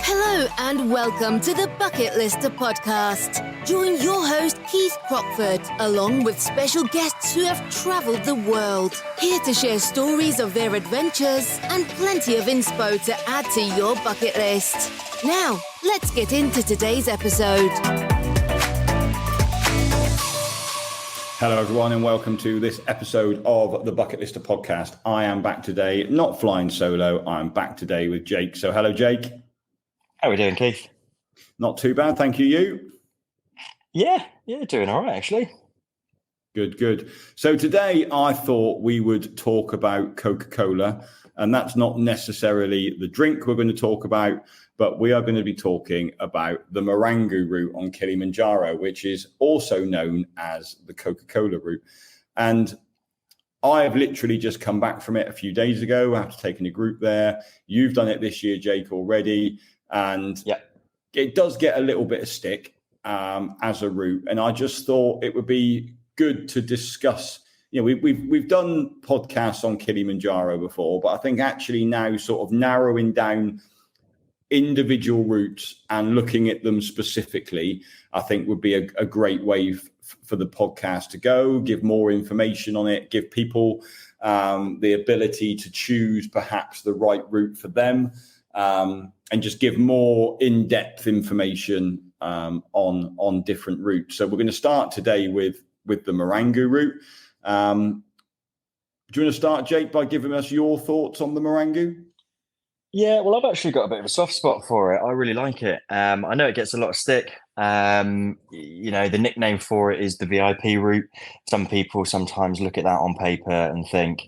Hello and welcome to the Bucket Lister podcast. Join your host Keith Crockford along with special guests who have travelled the world, here to share stories of their adventures and plenty of inspo to add to your bucket list. Now, let's get into today's episode. Hello everyone and welcome to this episode of the Bucket Lister podcast. I am back today, not flying solo, I'm back today with Jake. So hello Jake. How are we doing, Keith? Not too bad, thank you. You? Yeah, doing all right, actually. Good. So today I thought we would talk about Coca Cola, and that's not necessarily the drink we're going to talk about, but we are going to be talking about the Marangu route on Kilimanjaro, which is also known as the Coca Cola route. And I have literally just come back from it a few days ago after taking a group there. You've done it this year, Jake, already. And it does get a little bit of stick as a route. And I just thought it would be good to discuss. You know, we've done podcasts on Kilimanjaro before, but I think actually now sort of narrowing down individual routes and looking at them specifically, I think would be a great way for the podcast to go, give more information on it, give people the ability to choose perhaps the right route for them. And just give more in-depth information on different routes. So we're going to start today with the Marangu route. Do you want to start, Jake, by giving us your thoughts on the Marangu? Yeah, well, I've actually got a bit of a soft spot for it. I really like it. I know it gets a lot of stick. The nickname for it is the VIP route. Some people sometimes look at that on paper and think,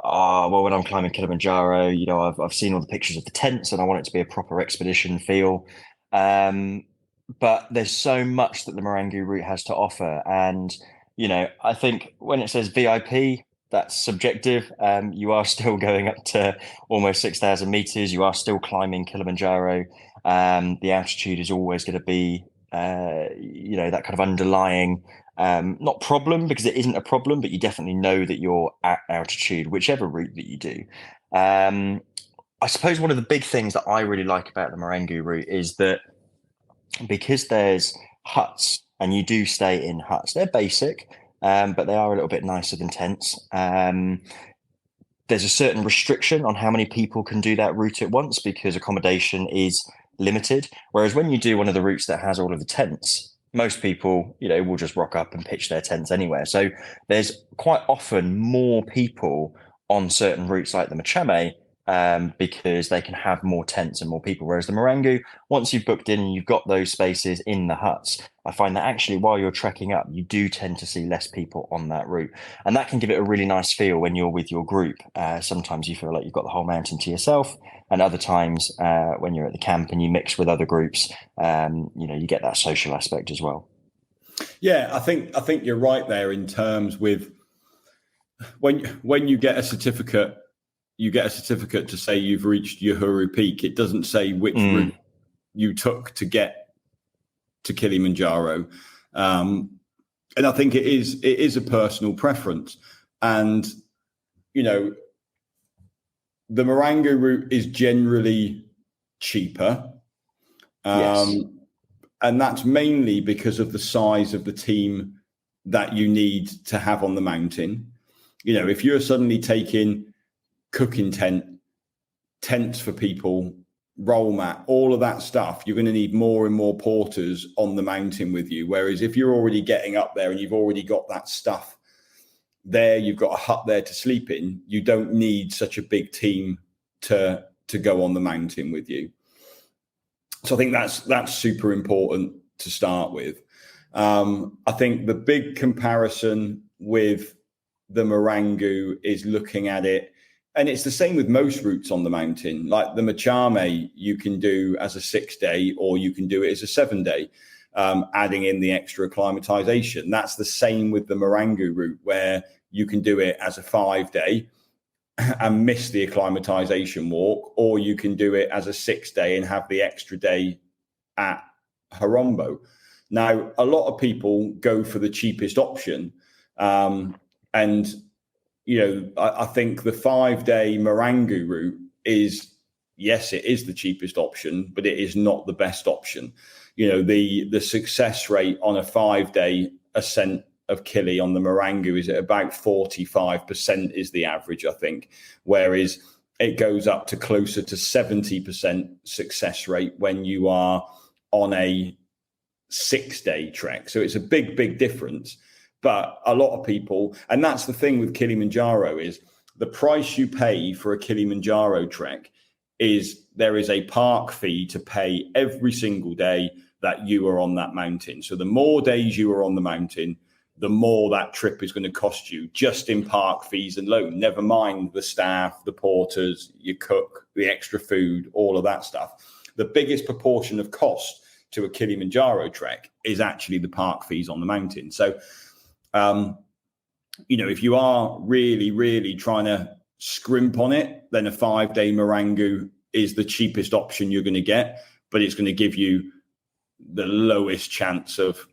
when I'm climbing Kilimanjaro, I've seen all the pictures of the tents and I want it to be a proper expedition feel. But there's so much that the Marangu route has to offer. And, I think when it says VIP, that's subjective. You are still going up to almost 6,000 meters. You are still climbing Kilimanjaro. The altitude is always going to be, that kind of underlying not problem, because it isn't a problem, but you definitely know that you're at altitude, whichever route that you do. I suppose one of the big things that I really like about the Marangu route is that because there's huts and you do stay in huts, they're basic, but they are a little bit nicer than tents. There's a certain restriction on how many people can do that route at once because accommodation is limited. Whereas when you do one of the routes that has all of the tents, most people, will just rock up and pitch their tents anywhere. So there's quite often more people on certain routes like the Machame because they can have more tents and more people. Whereas the Marangu, once you've booked in and you've got those spaces in the huts, I find that actually while you're trekking up, you do tend to see less people on that route. And that can give it a really nice feel when you're with your group. Sometimes you feel like you've got the whole mountain to yourself. And other times when you're at the camp and you mix with other groups, you get that social aspect as well. Yeah, I think you're right there in terms with when you get a certificate, to say you've reached Uhuru Peak. It doesn't say which route you took to get to Kilimanjaro. And I think it is a personal preference. And, the Marangu route is generally cheaper. Yes. And that's mainly because of the size of the team that you need to have on the mountain. If you're suddenly taking cooking tents for people, roll mat, all of that stuff, you're going to need more and more porters on the mountain with you. Whereas if you're already getting up there and you've already got that stuff there, you've got a hut there to sleep in, you don't need such a big team to go on the mountain with you. So I think that's super important to start with. I think the big comparison with the Marangu is looking at it, and it's the same with most routes on the mountain. Like the Machame, you can do as a 6-day or you can do it as a 7-day, adding in the extra acclimatization. That's the same with the Marangu route, where you can do it as a 5-day and miss the acclimatization walk, or you can do it as a 6-day and have the extra day at Harombo. Now, a lot of people go for the cheapest option. I think the 5-day Marangu route is yes, it is the cheapest option, but it is not the best option. The success rate on a 5-day ascent of Kili on the Marangu is at about 45% is the average, I think, whereas it goes up to closer to 70% success rate when you are on a 6-day trek. So it's a big difference. But a lot of people, and that's the thing with Kilimanjaro, is the price you pay for a Kilimanjaro trek is there is a park fee to pay every single day that you are on that mountain. So the more days you are on the mountain, the more that trip is going to cost you just in park fees alone, never mind the staff, the porters, your cook, the extra food, all of that stuff. The biggest proportion of cost to a Kilimanjaro trek is actually the park fees on the mountain. So, if you are really trying to scrimp on it, then a 5-day Marangu is the cheapest option you're going to get, but it's going to give you the lowest chance of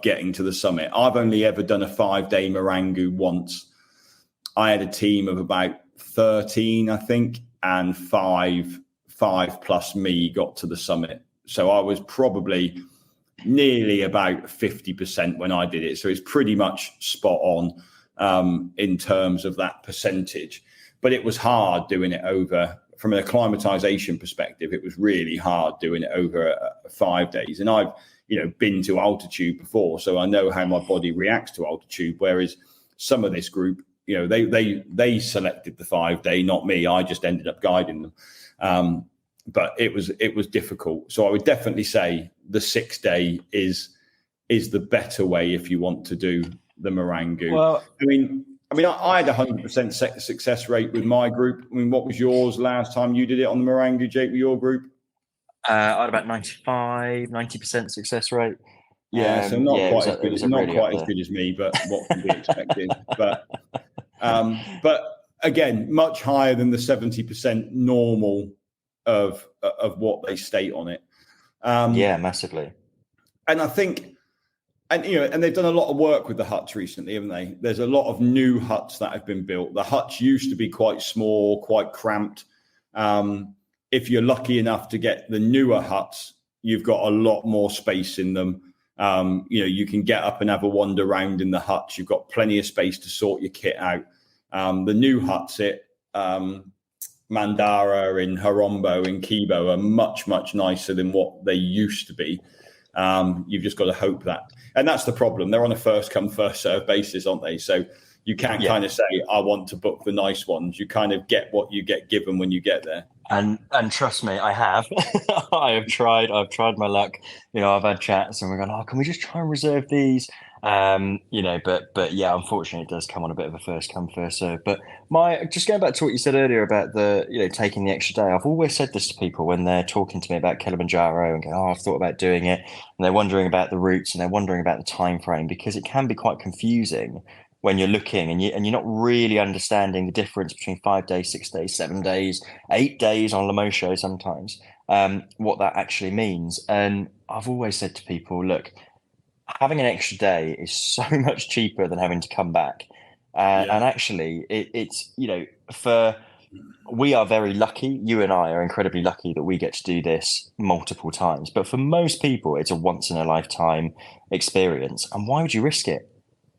getting to the summit. I've only ever done a 5-day Marangu once. I had a team of about 13, I think, and five plus me got to the summit. So I was probably nearly about 50% when I did it. So it's pretty much spot on in terms of that percentage. But it was hard doing it over, from an acclimatization perspective, it was really hard doing it over 5 days. And I've, been to altitude before, so I know how my body reacts to altitude. Whereas some of this group, they selected the 5-day, not me. I just ended up guiding them. But it was difficult. So I would definitely say the 6-day is the better way if you want to do the Marangu. Well, I had 100% success rate with my group. What was yours last time you did it on the Marangu, Jake, with your group? I had about 90% success rate. Yeah, so not quite as good as me, but what can be expected? But again, much higher than the 70% normal of what they state on it. Massively. And I think, and they've done a lot of work with the huts recently, haven't they? There's a lot of new huts that have been built. The huts used to be quite small, quite cramped. If you're lucky enough to get the newer huts, you've got a lot more space in them. You can get up and have a wander around in the huts. You've got plenty of space to sort your kit out. The new huts at Mandara, in Harombo, in Kibo are much nicer than what they used to be. You've just got to hope that. And that's the problem. They're on a first come, first serve basis, aren't they? So you can't kind of say, I want to book the nice ones. You kind of get what you get given when you get there. And trust me, I have. I've tried my luck. I've had chats and we're going, oh, can we just try and reserve these? But yeah, unfortunately, it does come on a bit of a first come, first serve. But just going back to what you said earlier about the, taking the extra day, I've always said this to people when they're talking to me about Kilimanjaro and going, oh, I've thought about doing it. And they're wondering about the routes and they're wondering about the time frame, because it can be quite confusing when you're looking and you're not really understanding the difference between 5 days, 6 days, 7 days, 8 days on Lemosho sometimes, what that actually means. And I've always said to people, look, having an extra day is so much cheaper than having to come back. And actually it's, we are very lucky. You and I are incredibly lucky that we get to do this multiple times. But for most people, it's a once in a lifetime experience. And why would you risk it?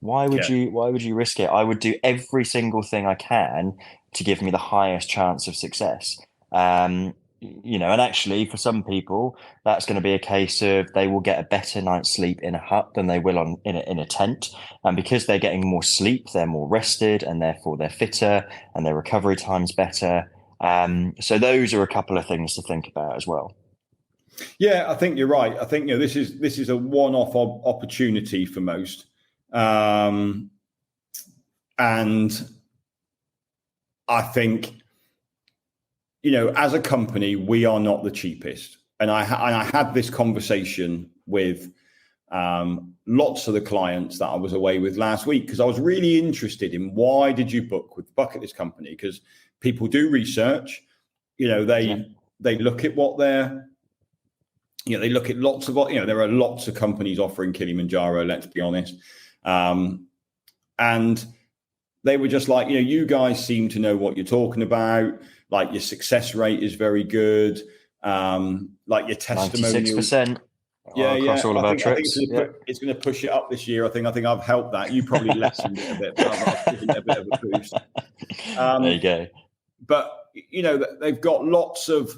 Why would you risk it? I would do every single thing I can to give me the highest chance of success. And actually for some people, that's going to be a case of they will get a better night's sleep in a hut than they will in a tent. And because they're getting more sleep, they're more rested and therefore they're fitter and their recovery time's better. So those are a couple of things to think about as well. Yeah, I think you're right. I think, this is a one-off opportunity for most. And I think, as a company, we are not the cheapest. And I had this conversation with lots of the clients that I was away with last week, because I was really interested in why did you book with Bucket List Company? Because people do research, they look at what they're, they look at lots of, there are lots of companies offering Kilimanjaro, let's be honest. And they were just like, you guys seem to know what you're talking about. Like your success rate is very good. Like your testimonial. 96%. Yeah. Across all of our trips. It's going to push it up this year. I think I've helped that. You probably lessened it a bit, but I've given it a bit of a boost. There you go. But they've got lots of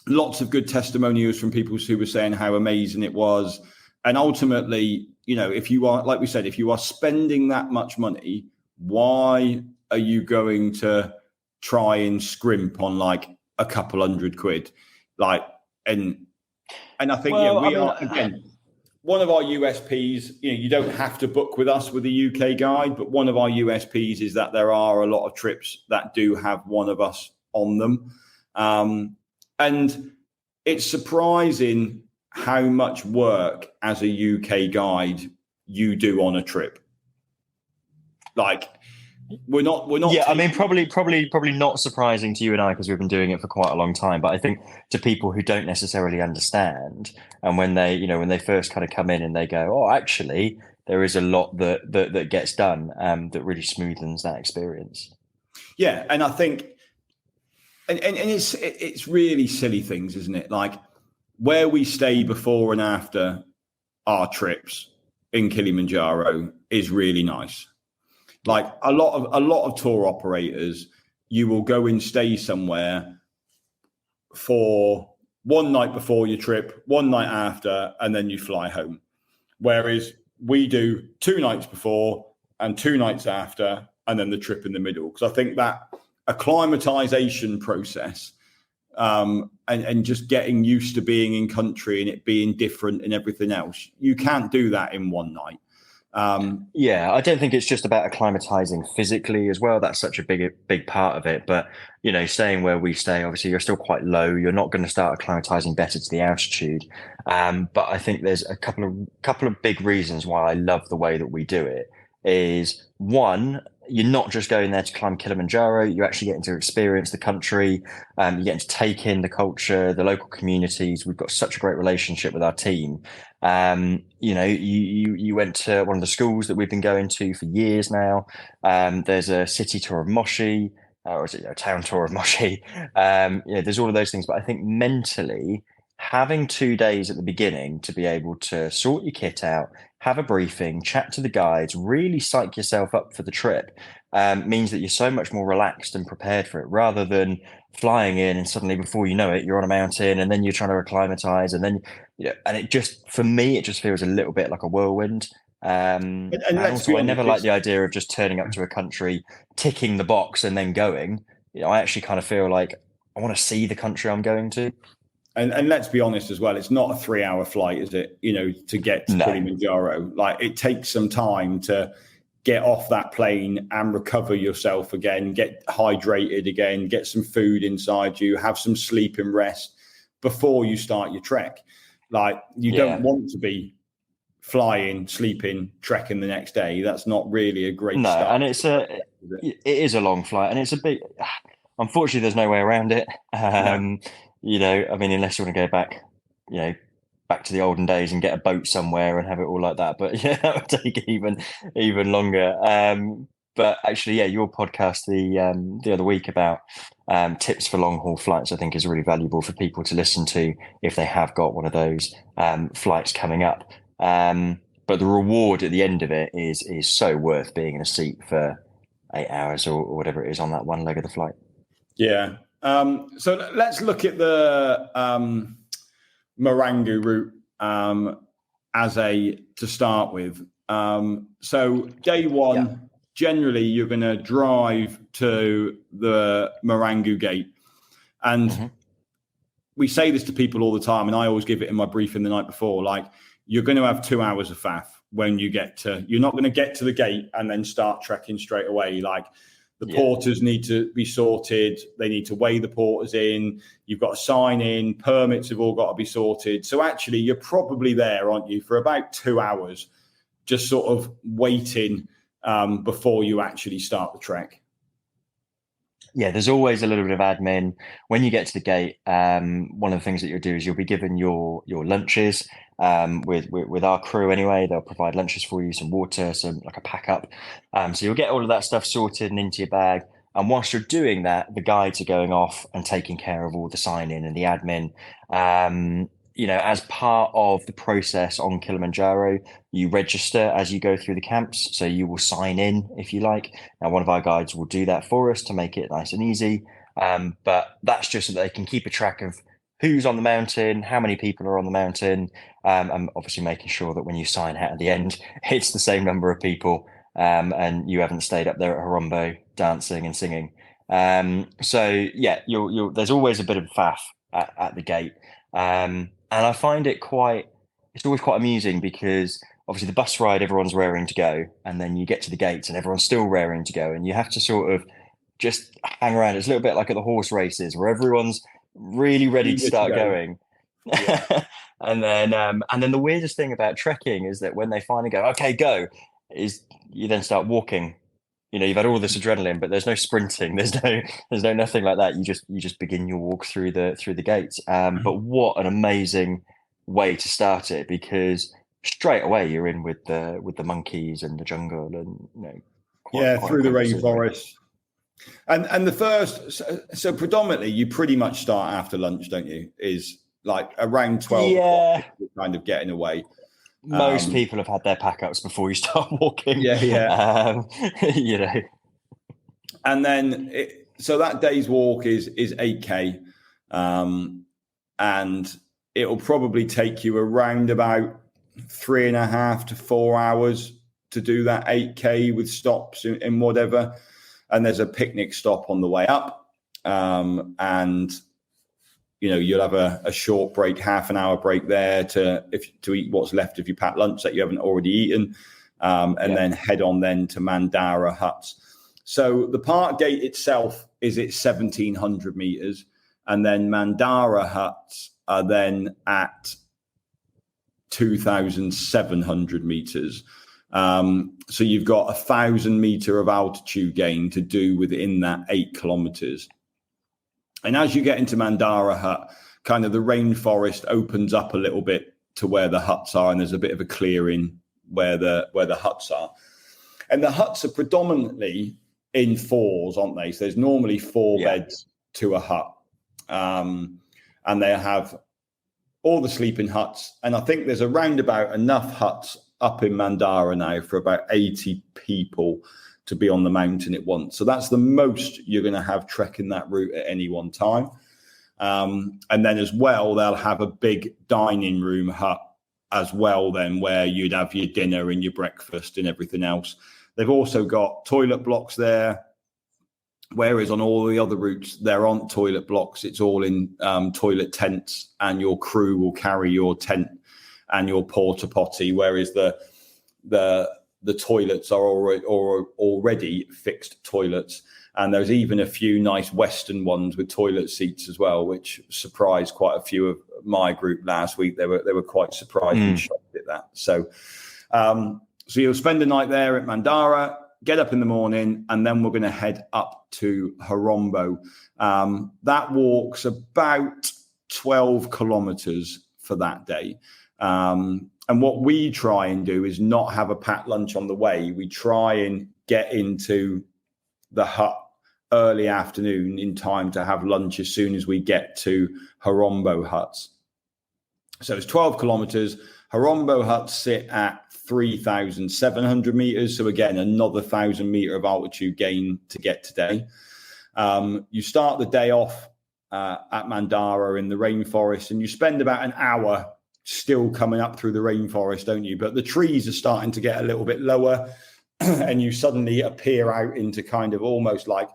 good testimonials from people who were saying how amazing it was. And ultimately, if you are, like we said, if you are spending that much money, why are you going to try and scrimp on like a couple £100? Like, and I think, again, one of our USPs, you don't have to book with us with a UK guide, but one of our USPs is that there are a lot of trips that do have one of us on them. And it's surprising how much work as a UK guide you do on a trip. Like, we're not. Yeah, I mean, probably not surprising to you and I, because we've been doing it for quite a long time. But I think to people who don't necessarily understand, and when they first kind of come in and they go, oh, actually, there is a lot that gets done that really smoothens that experience. Yeah, and I think, and it's really silly things, isn't it? Like where we stay before and after our trips in Kilimanjaro is really nice. Like a lot of tour operators, you will go and stay somewhere for one night before your trip, one night after, and then you fly home. Whereas we do 2 nights before and 2 nights after, and then the trip in the middle. Because I think that acclimatization process and just getting used to being in country and it being different and everything else, you can't do that in one night. I don't think it's just about acclimatizing physically as well. That's such a big part of it. But, staying where we stay, obviously you're still quite low. You're not going to start acclimatizing better to the altitude. But I think there's a couple of big reasons why I love the way that we do it. Is one, you're not just going there to climb Kilimanjaro. You're actually getting to experience the country. You're getting to take in the culture, the local communities. We've got such a great relationship with our team. You went to one of the schools that we've been going to for years now. There's a city tour of Moshi, or is it a town tour of Moshi? There's all of those things. But I think mentally, having 2 days at the beginning to be able to sort your kit out, have a briefing, chat to the guides, really psych yourself up for the trip, means that you're so much more relaxed and prepared for it, rather than flying in and suddenly before you know it, you're on a mountain and then you're trying to acclimatize, and then and it just, for me, it just feels a little bit like a whirlwind. And also, I never like the idea of just turning up to a country, ticking the box and then going. I actually kind of feel like I want to see the country I'm going to. And let's be honest as well, it's not a 3-hour flight, is it? To get to Kilimanjaro. Like, it takes some time to get off that plane and recover yourself again, get hydrated again, get some food inside you, have some sleep and rest before you start your trek. Like, you don't want to be flying, sleeping, trekking the next day. That's not really a great start. And it is a long flight, and it's a big, unfortunately, there's no way around it. I mean, unless you want to go back, back to the olden days and get a boat somewhere and have it all like that. But that would take even longer. But actually, your podcast the other week about tips for long haul flights, I think is really valuable for people to listen to if they have got one of those flights coming up. But the reward at the end of it is so worth being in a seat for 8 hours or whatever it is on that one leg of the flight. Yeah. So let's look at the Marangu route to start with. So day one, generally you're going to drive to the Marangu gate, and we say this to people all the time, and I always give it in my briefing the night before. Like, you're going to have 2 hours of faff when you you're not going to get to the gate and then start trekking straight away. Like, the porters need to be sorted. They need to weigh the porters in. You've got to sign in. Permits have all got to be sorted. So actually, you're probably there, aren't you, for about 2 hours, just sort of waiting before you actually start the trek. Yeah, there's always a little bit of admin when you get to the gate. One of the things that you'll do is you'll be given your lunches. With our crew anyway, they'll provide lunches for you, some water, some like a pack up. So you'll get all of that stuff sorted and into your bag. And whilst you're doing that, the guides are going off and taking care of all the sign in and the admin. As part of the process on Kilimanjaro, you register as you go through the camps. So you will sign in if you like. Now, one of our guides will do that for us to make it nice and easy. But that's just so that they can keep a track of who's on the mountain, how many people are on the mountain, and obviously making sure that when you sign out at the end, it's the same number of people, and you haven't stayed up there at Horombo dancing and singing. So yeah, there's always a bit of faff at the gate, and I find it's always quite amusing because obviously the bus ride, everyone's raring to go, and then you get to the gates and everyone's still raring to go, and you have to sort of just hang around. It's a little bit like at the horse races where everyone's really ready to start going. Yeah. and then the weirdest thing about trekking is that when they finally go, okay, go, is you then start walking. You've had all this adrenaline, but there's no sprinting. There's no nothing like that. You just begin your walk through the gates. But what an amazing way to start it, because straight away you're in with the monkeys and the jungle and quite through the rainforest. And the first, so predominantly you pretty much start after lunch, don't you? Is like around 12 o'clock, kind of getting away. Most people have had their pack-ups before you start walking. Yeah. And then, so that day's walk is 8K. And it'll probably take you around about 3.5 to 4 hours to do that 8K with stops in whatever. And there's a picnic stop on the way up. And you'll have a short break, half an hour break there to eat what's left of your packed lunch that you haven't already eaten, then head on then to Mandara huts. So the park gate itself is at 1,700 meters, and then Mandara huts are then at 2,700 meters. So you've got 1,000 meter of altitude gain to do within that 8 kilometers. And as you get into Mandara hut, kind of the rainforest opens up a little bit to where the huts are, and there's a bit of a clearing where the huts are. And the huts are predominantly in fours, aren't they? So there's normally 4 beds to a hut. And they have all the sleeping huts. And I think there's around about enough huts up in Mandara now for about 80 people to be on the mountain at once. So that's the most you're going to have trekking that route at any one time. And then as well, they'll have a big dining room hut as well then, where you'd have your dinner and your breakfast and everything else. They've also got toilet blocks there, whereas on all the other routes, there aren't toilet blocks. It's all in toilet tents, and your crew will carry your tent and your porta potty, whereas the toilets are already fixed toilets. And there's even a few nice Western ones with toilet seats as well, which surprised quite a few of my group last week. They were quite surprised and shocked at that. So you'll spend the night there at Mandara, get up in the morning, and then we're going to head up to Horombo. That walk's about 12 kilometers for that day. And what we try and do is not have a packed lunch on the way. We try and get into the hut early afternoon in time to have lunch as soon as we get to Horombo huts. So it's 12 kilometers. Horombo huts sit at 3,700 meters. So again, another 1,000 meter of altitude gain to get today. You start the day off at Mandara in the rainforest, and you spend about an hour still coming up through the rainforest, don't you? But the trees are starting to get a little bit lower, and you suddenly appear out into kind of almost like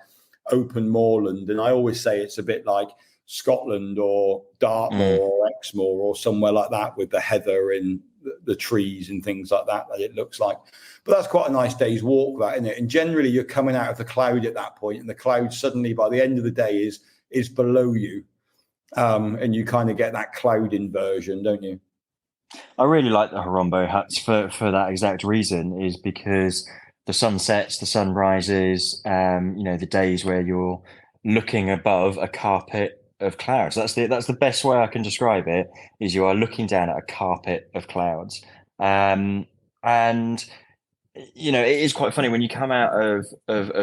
open moorland. And I always say it's a bit like Scotland or Dartmoor or Exmoor or somewhere like that, with the heather and the trees and things like that it looks like. But that's quite a nice day's walk, that, isn't it? And generally you're coming out of the cloud at that point, and the cloud suddenly by the end of the day is below you. And you kind of get that cloud inversion, don't you? I really like the Horombo huts for that exact reason, is because the sun sets, the sun rises, the days where you're looking above a carpet of clouds. That's the best way I can describe it, is you are looking down at a carpet of clouds. And it is quite funny when you come out of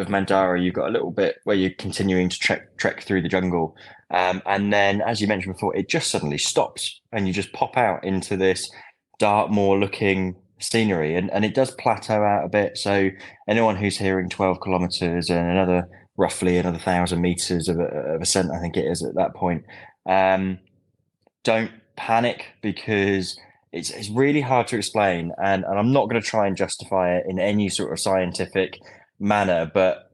Mandara. You've got a little bit where you're continuing to trek through the jungle, and then, as you mentioned before, it just suddenly stops, and you just pop out into this Dartmoor looking scenery, and it does plateau out a bit. So anyone who's hearing 12 kilometers and roughly another 1,000 meters of ascent, I think it is at that point, don't panic, because it's really hard to explain, and I'm not going to try and justify it in any sort of scientific manner, but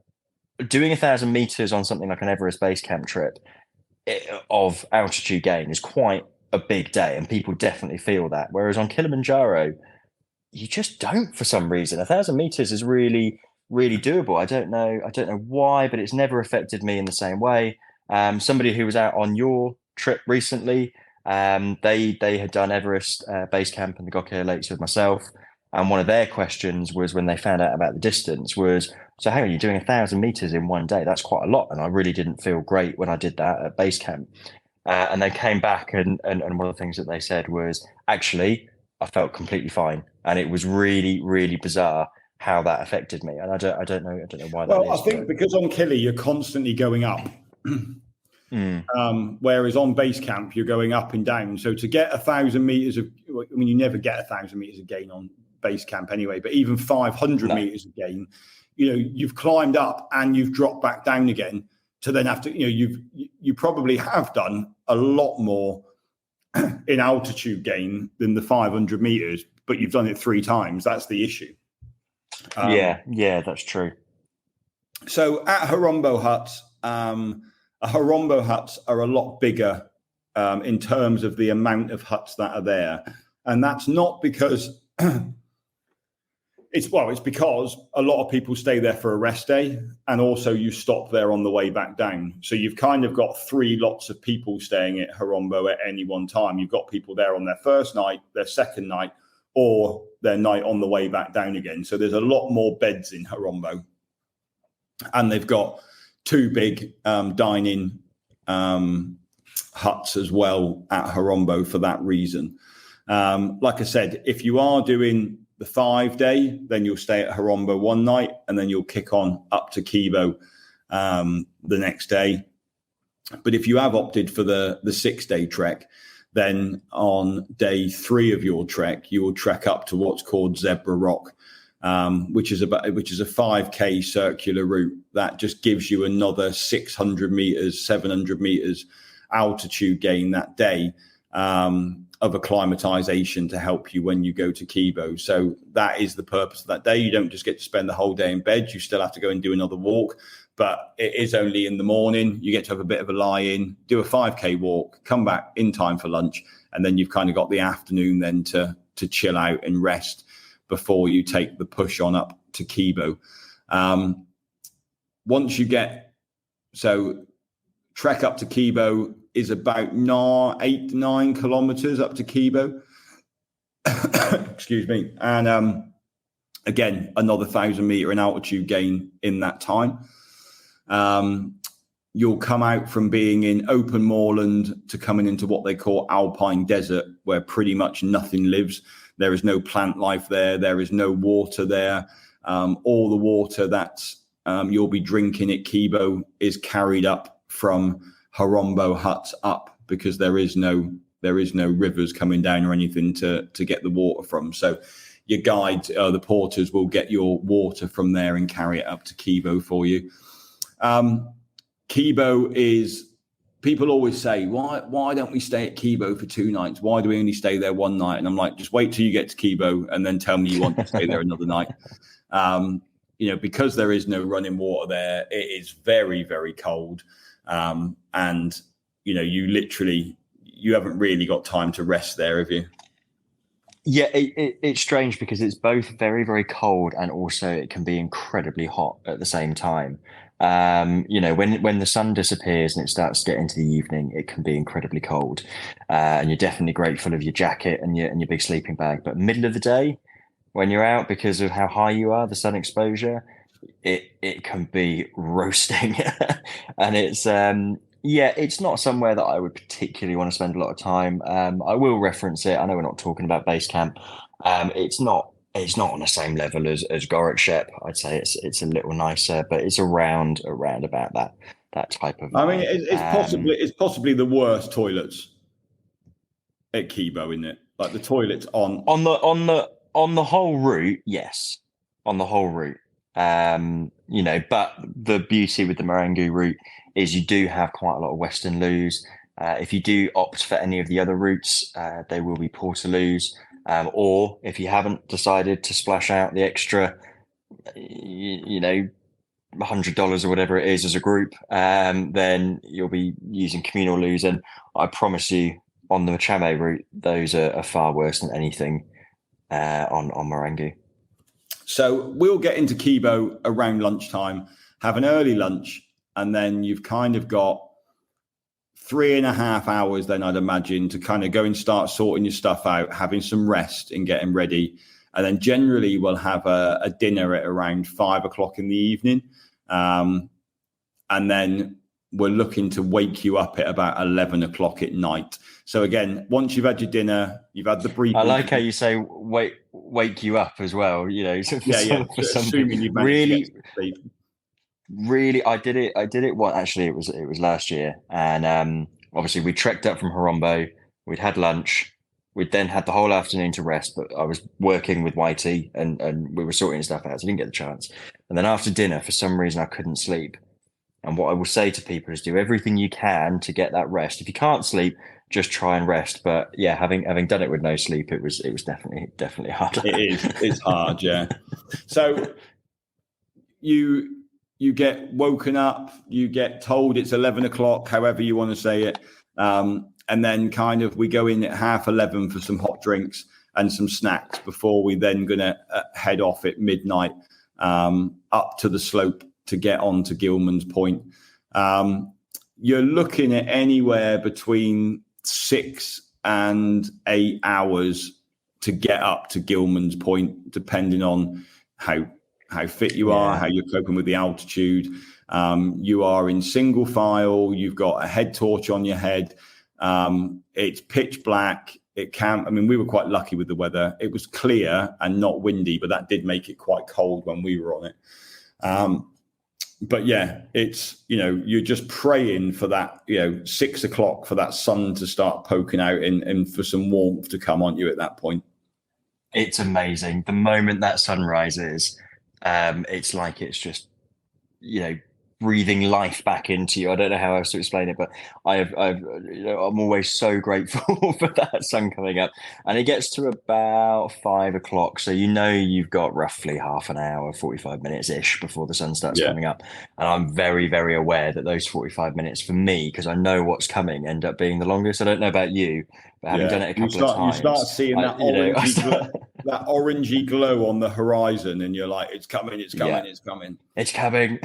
doing 1,000 meters on something like an Everest base camp trip of altitude gain is quite a big day, and people definitely feel that. Whereas on Kilimanjaro, you just don't, for some reason. 1,000 meters is really, really doable. I don't know why, but it's never affected me in the same way. Somebody who was out on your trip recently, they had done Everest base camp in the Gokyo Lakes with myself, and one of their questions was, when they found out about the distance, was, so hang on, you're doing 1,000 meters in one day? That's quite a lot, and I really didn't feel great when I did that at base camp. And they came back, and one of the things that they said was, actually, I felt completely fine, and it was really, really bizarre how that affected me. And I don't know why that is. Well, I think because on Kili you're constantly going up. Whereas on base camp you're going up and down. So to get 1,000 meters you never get 1,000 meters of gain on base camp anyway, but even 500 meters of gain, you've climbed up and you've dropped back down again to then have to, you probably have done a lot more in altitude gain than the 500 meters, but you've done it 3 times. That's the issue. Yeah, that's true. So at Horombo huts, Horombo huts are a lot bigger in terms of the amount of huts that are there. And that's not because it's because a lot of people stay there for a rest day, and also you stop there on the way back down. So you've kind of got 3 lots of people staying at Horombo at any one time. You've got people there on their first night, their second night, or their night on the way back down again. So there's a lot more beds in Horombo. And they've got 2 big dining huts as well at Horombo for that reason. Like I said, if you are doing the 5-day, then you'll stay at Horombo one night, and then you'll kick on up to Kibo the next day. But if you have opted for the 6-day trek, then on day 3 of your trek, you will trek up to what's called Zebra Rock, which is a 5K circular route that just gives you another 600 meters, 700 meters altitude gain that day of acclimatization to help you when you go to Kibo. So that is the purpose of that day. You don't just get to spend the whole day in bed. You still have to go and do another walk, but it is only in the morning. You get to have a bit of a lie-in, do a 5K walk, come back in time for lunch, and then you've kind of got the afternoon then to chill out and rest before you take the push on up to Kibo. Once you trek up to Kibo is about 8 to 9 kilometers up to Kibo. Excuse me. And again, another 1,000 meter in altitude gain in that time. You'll come out from being in open moorland to coming into what they call alpine desert, where pretty much nothing lives. There is no plant life there. There is no water there. All the water that you'll be drinking at Kibo is carried up from Horombo huts up, because there is no rivers coming down or anything to get the water from. So your guides, the porters, will get your water from there and carry it up to Kibo for you. Kibo is, people always say, why don't we stay at Kibo for 2 nights? Why do we only stay there 1 night? And I'm like, just wait till you get to Kibo and then tell me you want to stay there another night. Because there is no running water there, it is very, very cold. And you haven't really got time to rest there, have you? Yeah, it's strange because it's both very, very cold, and also it can be incredibly hot at the same time. When the sun disappears and it starts to get into the evening, it can be incredibly cold, and you're definitely grateful of your jacket and your big sleeping bag. But middle of the day, when you're out because of how high you are, the sun exposure. It can be roasting, and it's not somewhere that I would particularly want to spend a lot of time. I will reference it. I know we're not talking about base camp. It's not on the same level as Gorakshep. I'd say it's a little nicer, but it's around about that type of vibe. I mean, it's possibly the worst toilets at Kibo, isn't it? Like the toilets on the whole route, yes, on the whole route. But the beauty with the Marangu route is you do have quite a lot of Western loos. If you do opt for any of the other routes, they will be Portaloos. Or if you haven't decided to splash out the extra, $100 or whatever it is as a group, then you'll be using communal loos. And I promise you, on the Machame route, those are far worse than anything on Marangu. So we'll get into Kibo around lunchtime, have an early lunch, and then you've kind of got 3.5 hours then, I'd imagine, to kind of go and start sorting your stuff out, having some rest and getting ready. And then generally we'll have a dinner at around 5 o'clock in the evening. And then we're looking to wake you up at about 11 o'clock at night. So again, once you've had your dinner, you've had the brief. I like how you say wake you up as well. Assuming you've managed to get some sleep. Really, I did it. Well, actually, it was last year, and obviously we trekked up from Horombo. We'd had lunch. We'd then had the whole afternoon to rest, but I was working with YT and we were sorting stuff out, so I didn't get the chance. And then after dinner, for some reason, I couldn't sleep. And what I will say to people is do everything you can to get that rest. If you can't sleep, just try and rest. But yeah, having done it with no sleep, it was definitely hard. It's hard, yeah. So you get woken up, you get told it's 11 o'clock, however you want to say it. And then kind of we go in at 11:30 for some hot drinks and some snacks before we then going to head off at midnight up to the slope to get on to Gilman's Point. You're looking at anywhere between 6 and 8 hours to get up to Gilman's Point, depending on how fit you are, how you're coping with the altitude. You are in single file. You've got a head torch on your head. It's pitch black. We were quite lucky with the weather. It was clear and not windy, but that did make it quite cold when we were on it. But yeah, it's, you're just praying for that, 6 o'clock for that sun to start poking out and for some warmth to come on you at that point. It's amazing. The moment that sun rises, it's like it's just, breathing life back into you. I don't know how else to explain it, but I'm always so grateful for that sun coming up. And it gets to about 5 o'clock, so you've got roughly half an hour, 45 minutes ish before the sun starts coming up. And I'm very, very aware that those 45 minutes for me, because I know what's coming, end up being the longest. I don't know about you, but having done it a couple of times, you start seeing that orangey glow on the horizon, and you're like, it's coming. It's coming.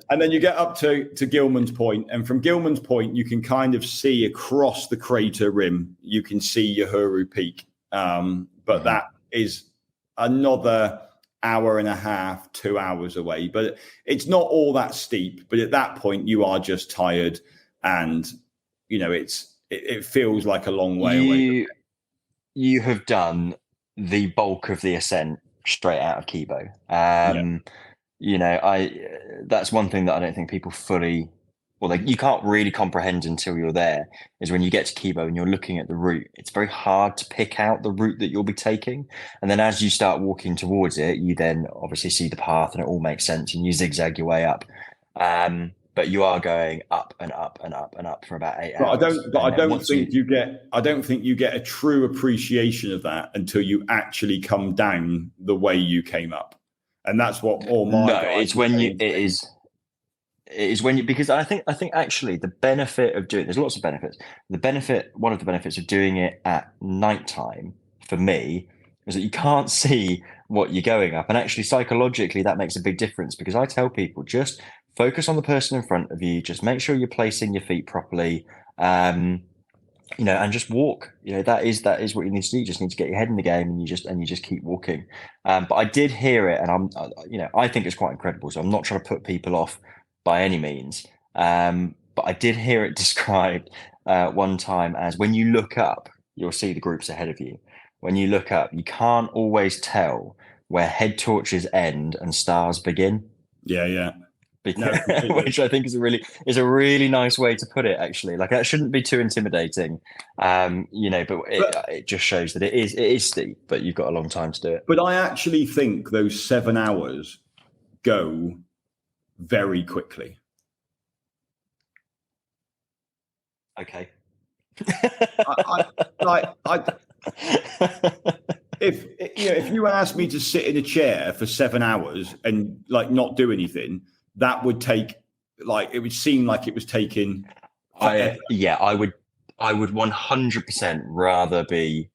And then you get up to Gilman's Point, and from Gilman's Point, you can kind of see across the crater rim. You can see Uhuru Peak, but that is another hour and a half, 2 hours away. But it's not all that steep. But at that point, you are just tired, and it feels like a long way away. You have done the bulk of the ascent straight out of Kibo. That's one thing that I don't think people fully, you can't really comprehend until you're there, is when you get to Kibo and you're looking at the route, it's very hard to pick out the route that you'll be taking. And then as you start walking towards it, you then obviously see the path and it all makes sense and you zigzag your way up. But you are going up and up and up and up for about 8 hours. I don't think you get a true appreciation of that until you actually come down the way you came up. And that's what all my guys because I think actually the benefit of doing, there's lots of benefits. One of the benefits of doing it at nighttime for me is that you can't see what you're going up. And actually psychologically that makes a big difference, because I tell people just focus on the person in front of you, just make sure you're placing your feet properly. and just walk. That is what you need to do. You just need to get your head in the game, and you just keep walking. But I did hear it, and I think it's quite incredible. So I'm not trying to put people off by any means. But I did hear it described one time as, when you look up, you'll see the groups ahead of you. When you look up, you can't always tell where head torches end and stars begin. Yeah. No, Which I think is a really nice way to put it, actually. Like, that shouldn't be too intimidating, but it just shows that it is steep, but you've got a long time to do it. But I actually think those 7 hours go very quickly. Okay. If you asked me to sit in a chair for 7 hours and not do anything, that would take, it would seem like it was taking. I would 100% rather be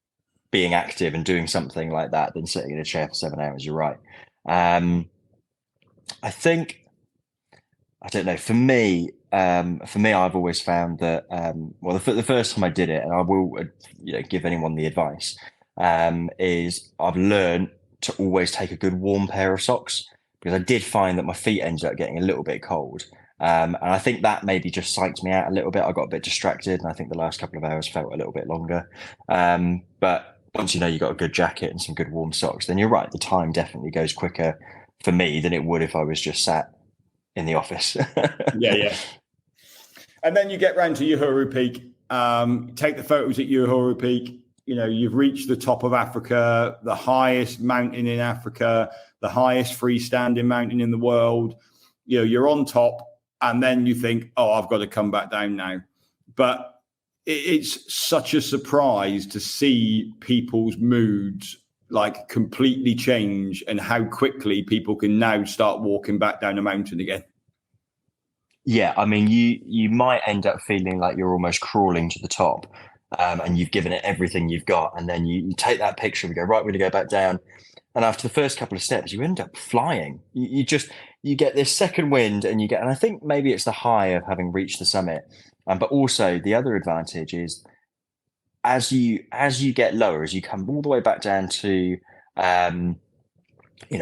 being active and doing something like that than sitting in a chair for 7 hours. You're right. I think, I don't know, for me, I've always found that, the first time I did it, and I will, give anyone the advice, is I've learned to always take a good warm pair of socks, because I did find that my feet ended up getting a little bit cold. And I think that maybe just psyched me out a little bit. I got a bit distracted, and I think the last couple of hours felt a little bit longer. But once you've got a good jacket and some good warm socks, then you're right, the time definitely goes quicker for me than it would if I was just sat in the office. Yeah. And then you get round to Uhuru Peak, take the photos at Uhuru Peak. You've reached the top of Africa, the highest mountain in Africa, the highest freestanding mountain in the world. You're on top, and then you think, oh, I've got to come back down now. But it's such a surprise to see people's moods completely change, and how quickly people can now start walking back down a mountain again. Yeah, I mean, you might end up feeling like you're almost crawling to the top, and you've given it everything you've got, and then you take that picture, we go, right, we're going to go back down. And after the first couple of steps, you end up flying. You get this second wind, and I think maybe it's the high of having reached the summit. But also the other advantage is, as you get lower, as you come all the way back down to,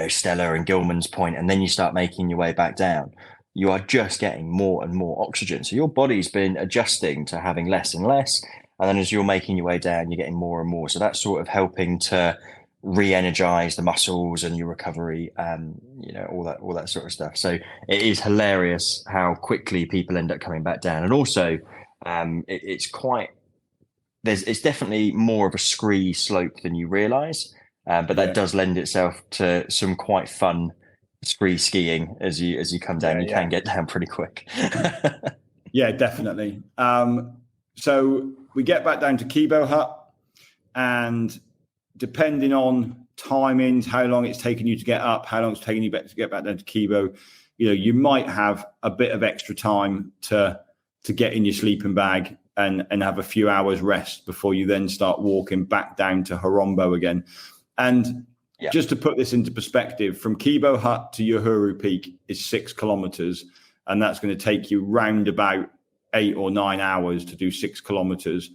Stella and Gilman's Point, and then you start making your way back down, you are just getting more and more oxygen. So your body's been adjusting to having less and less. And then as you're making your way down, you're getting more and more. So that's sort of helping to re-energize the muscles and your recovery, all that sort of stuff. So it is hilarious how quickly people end up coming back down. And also, it's definitely more of a scree slope than you realize, but that does lend itself to some quite fun spree skiing as you come down. You can get down pretty quick. Yeah, definitely. So we get back down to Kibo Hut, and depending on timings, how long it's taken you to get up, how long it's taken you to get back down to Kibo, you might have a bit of extra time to get in your sleeping bag and have a few hours rest before you then start walking back down to Horombo again. And just to put this into perspective, from Kibo Hut to Uhuru Peak is 6 kilometers, and that's going to take you round about 8 or 9 hours to do 6 kilometers.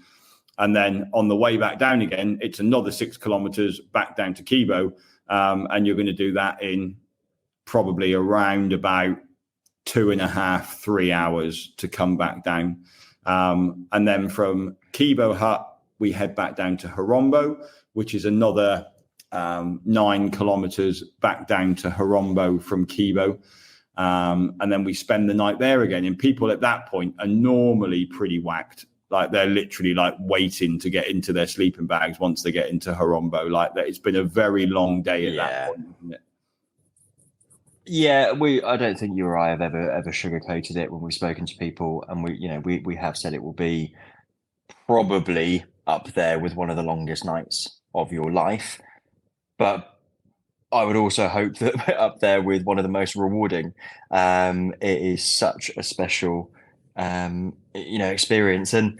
And then on the way back down again, it's another 6 kilometers back down to Kibo, and you're going to do that in probably around about 2.5, 3 hours to come back down. And then from Kibo Hut, we head back down to Horombo, which is another 9 kilometers back down to Horombo from Kibo. And then we spend the night there again. And people at that point are normally pretty whacked. They're literally waiting to get into their sleeping bags once they get into Horombo. It's been a very long day at that point, isn't it? Yeah, I don't think you or I have ever sugarcoated it when we've spoken to people, and we have said it will be probably up there with one of the longest nights of your life. But I would also hope that we're up there with one of the most rewarding. It is such a special, experience. And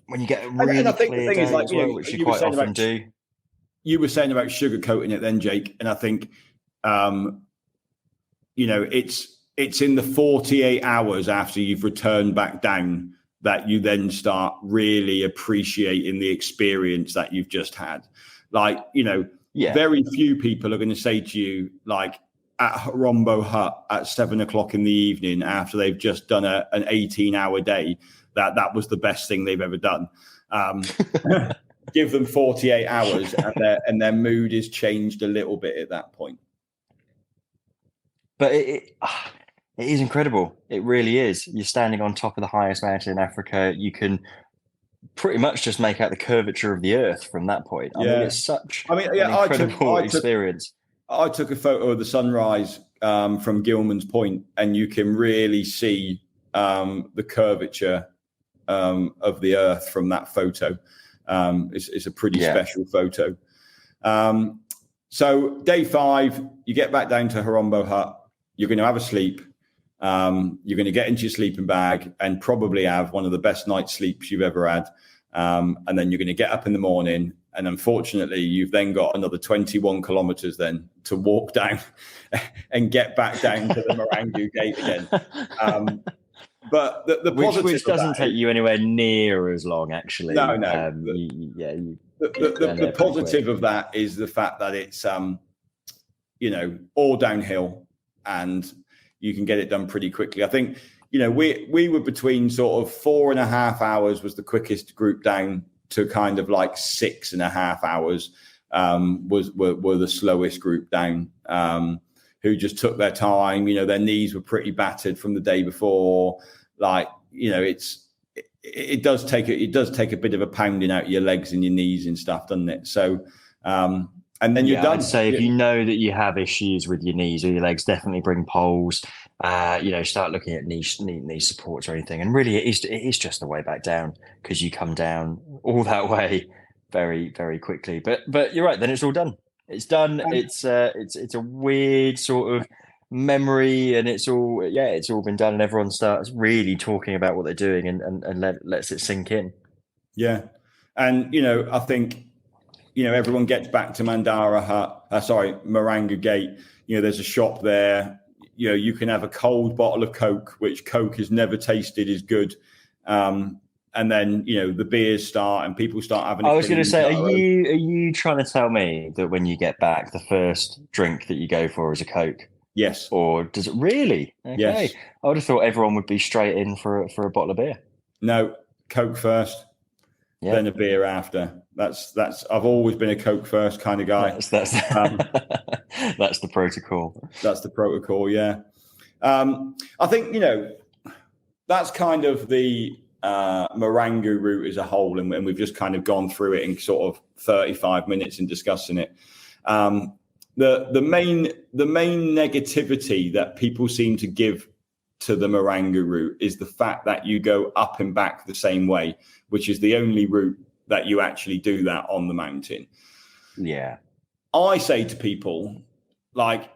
when you get a really clear day as well, which you quite often do. You were saying about sugarcoating it then, Jake. And I think, it's in the 48 hours after you've returned back down that you then start really appreciating the experience that you've just had. Like, very few people are going to say to you, like, at Horombo Hut at 7:00 in the evening after they've just done an 18-hour day, that was the best thing they've ever done. Give them 48 hours and their mood is changed a little bit at that point. But it is incredible. It really is. You're standing on top of the highest mountain in Africa. You can pretty much just make out the curvature of the earth from that point. I mean, it's such an incredible experience. I took a photo of the sunrise from Gilman's Point, and you can really see the curvature of the earth from that photo. It's a pretty special photo. So day 5, you get back down to Horombo Hut. You're going to have a sleep. You're going to get into your sleeping bag and probably have one of the best night's sleeps you've ever had. And then you're going to get up in the morning. And unfortunately, you've then got another 21 kilometers then to walk down and get back down to the Marangu gate again. But the positive which doesn't take you anywhere near as long, actually. No. The positive of that is the fact that it's, all downhill and you can get it done pretty quickly. I think, we were between sort of 4.5 hours was the quickest group down to kind of like 6.5 hours were the slowest group down, who just took their time. Their knees were pretty battered from the day before. Like, it does take a bit of a pounding out your legs and your knees and stuff, doesn't it? So, and then you're done. I'd say if you know that you have issues with your knees or your legs, definitely bring poles. Start looking at knee supports or anything. And really, it is just the way back down, because you come down all that way very, very quickly. But you're right. Then it's all done. It's done. It's a weird sort of memory, and it's all been done, and everyone starts really talking about what they're doing and lets it sink in. Yeah, and I think everyone gets back to Marangu Gate. There's a shop there. You can have a cold bottle of Coke, which Coke has never tasted as good. And then, the beers start and people start having. I was going to say, are you trying to tell me that when you get back, the first drink that you go for is a Coke? Yes. Or does it really? Okay. Yes. I would have thought everyone would be straight in for a bottle of beer. No, Coke first, then a beer after. That's. I've always been a Coke first kind of guy. That's the protocol. That's the protocol. Yeah. I think that's kind of the Marangu route as a whole, and we've just kind of gone through it in sort of 35 minutes in discussing it. The main negativity that people seem to give to the Marangu route is the fact that you go up and back the same way, which is the only route that you actually do that on the mountain. Yeah. I say to people, like,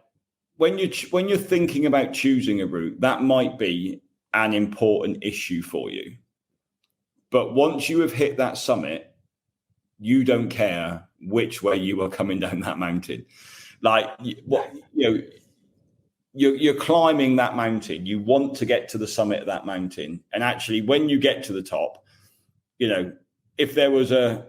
when you're thinking about choosing a route, that might be an important issue for you. But once you have hit that summit, you don't care which way you are coming down that mountain. Like, you're climbing that mountain. You want to get to the summit of that mountain. And actually, when you get to the top, if there was a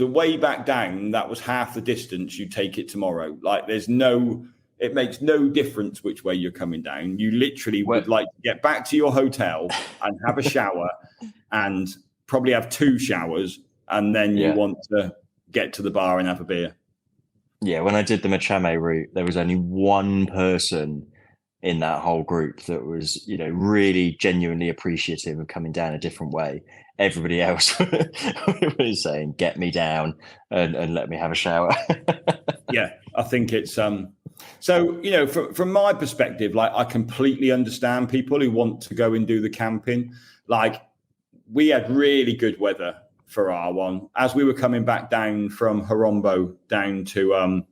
way back down that was half the distance, you take it tomorrow. Like, it makes no difference which way you're coming down. You literally would like to get back to your hotel and have a shower and probably have 2 showers. And then you want to get to the bar and have a beer. Yeah. When I did the Machame route, there was only one person in that whole group that was, really genuinely appreciative of coming down a different way. Everybody else was saying, get me down and let me have a shower. Yeah, I think it's so, from my perspective, like, I completely understand people who want to go and do the camping. Like, we had really good weather for our one. As we were coming back down from Horombo down to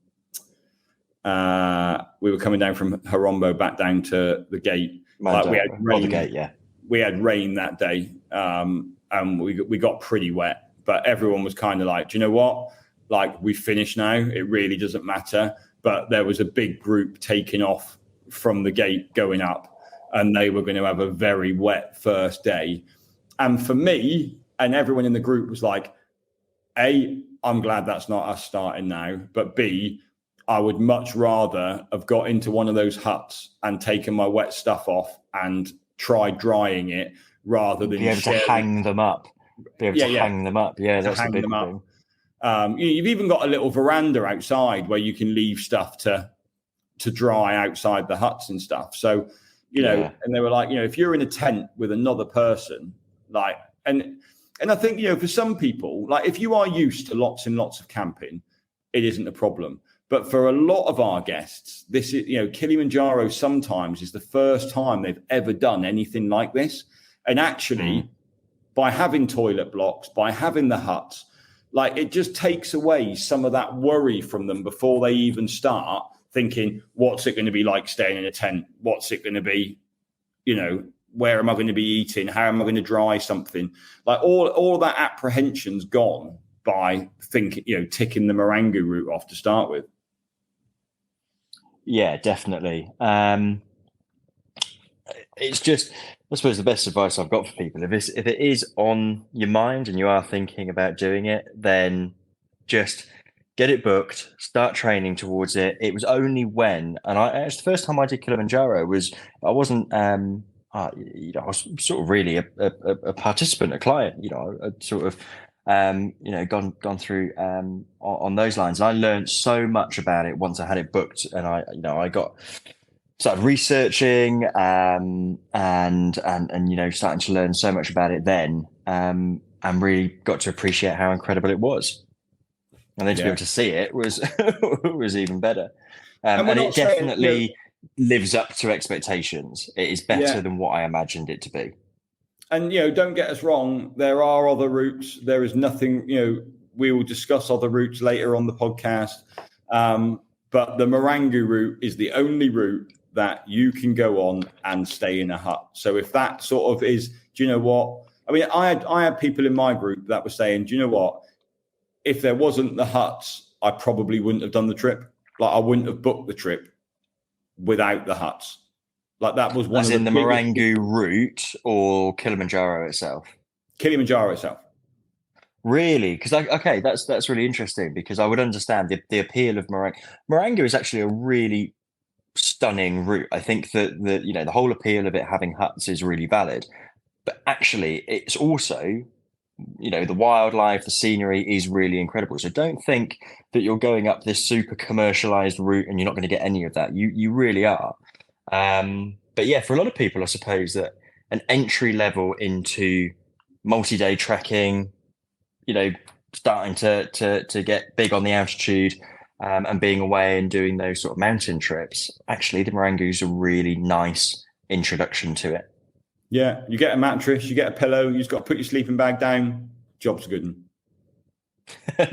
we were coming down from Horombo back down to the gate. Like, we had rain. The gate, yeah. We had rain that day, and we got pretty wet. But everyone was kind of like, do you know what? Like, we finished now. It really doesn't matter. But there was a big group taking off from the gate going up, and they were going to have a very wet first day. And for me, and everyone in the group was like, A, I'm glad that's not us starting now. But B, I would much rather have got into one of those huts and taken my wet stuff off and tried drying it rather than be able to hang them up. Hang them up. Yeah, that's the big thing. You've even got a little veranda outside where you can leave stuff to dry outside the huts and stuff. So, and they were like, if you're in a tent with another person, like, and I think, for some people, like if you are used to lots and lots of camping, it isn't a problem. But for a lot of our guests, this is, Kilimanjaro sometimes is the first time they've ever done anything like this. And actually, by having toilet blocks, by having the huts, like it just takes away some of that worry from them before they even start thinking, what's it going to be like staying in a tent? What's it going to be? Where am I going to be eating? How am I going to dry something? Like all that apprehension's gone by ticking the Marangu route off to start with. Yeah, definitely. It's just, I suppose the best advice I've got for people, if it is on your mind and you are thinking about doing it, then just get it booked, start training towards it. It was only it's the first time I did Kilimanjaro I wasn't, I was sort of really a participant, a client, I'd sort of, gone through on those lines. And I learned so much about it once I had it booked, and I started researching and starting to learn so much about it then, and really got to appreciate how incredible it was. And then to be able to see it was was even better. And it definitely lives up to expectations. It is better than what I imagined it to be. And, don't get us wrong. There are other routes. There is nothing, we will discuss other routes later on the podcast. But the Marangu route is the only route that you can go on and stay in a hut. So if that sort of is, do you know what? I mean, I had people in my group that were saying, do you know what? If there wasn't the huts, I probably wouldn't have done the trip. Like I wouldn't have booked the trip without the huts. Like that was one of the Marangu route or Kilimanjaro itself? Kilimanjaro itself. Really? Because that's really interesting, because I would understand the appeal of Marangu. Marangu is actually a really stunning route. I think that the whole appeal of it having huts is really valid, but actually it's also the wildlife, the scenery is really incredible. So don't think that you're going up this super commercialized route and you're not going to get any of that. You really are. But yeah, for a lot of people, I suppose that an entry level into multi-day trekking, starting to get big on the altitude, and being away and doing those sort of mountain trips, actually the Marangu is a really nice introduction to it. Yeah, you get a mattress, you get a pillow, you just got to put your sleeping bag down. Job's a good one.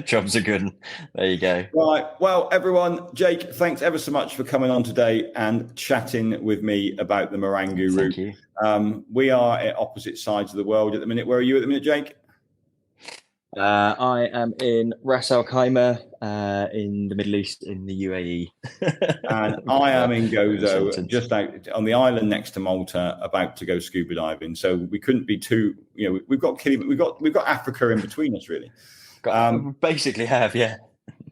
Jobs are good. There you go. Right. Well, everyone, Jake, thanks ever so much for coming on today and chatting with me about the Marangu route. Thank you. We are at opposite sides of the world at the minute. Where are you at the minute, Jake? I am in Ras Al Khaimah, in the Middle East, in the UAE. And I am in Gozo, just out on the island next to Malta, about to go scuba diving. So we couldn't be too, we've got Africa in between us, really. Basically have, yeah.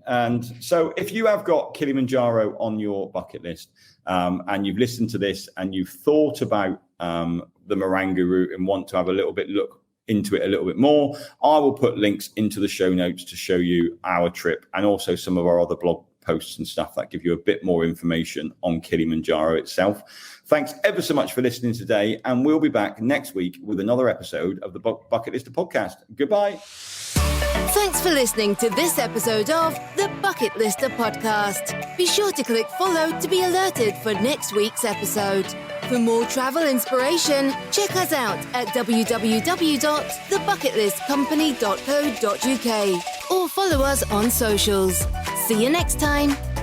And so if you have got Kilimanjaro on your bucket list, and you've listened to this and you've thought about the Marangu route and want to have a little bit look into it a little bit more, I will put links into the show notes to show you our trip and also some of our other blog posts and stuff that give you a bit more information on Kilimanjaro itself. Thanks ever so much for listening today, and we'll be back next week with another episode of the Bucket Lister podcast. Goodbye. Thanks for listening to this episode of the Bucket Lister podcast. Be sure to click follow to be alerted for next week's episode. For more travel inspiration, check us out at www.thebucketlistcompany.co.uk or follow us on socials. See you next time.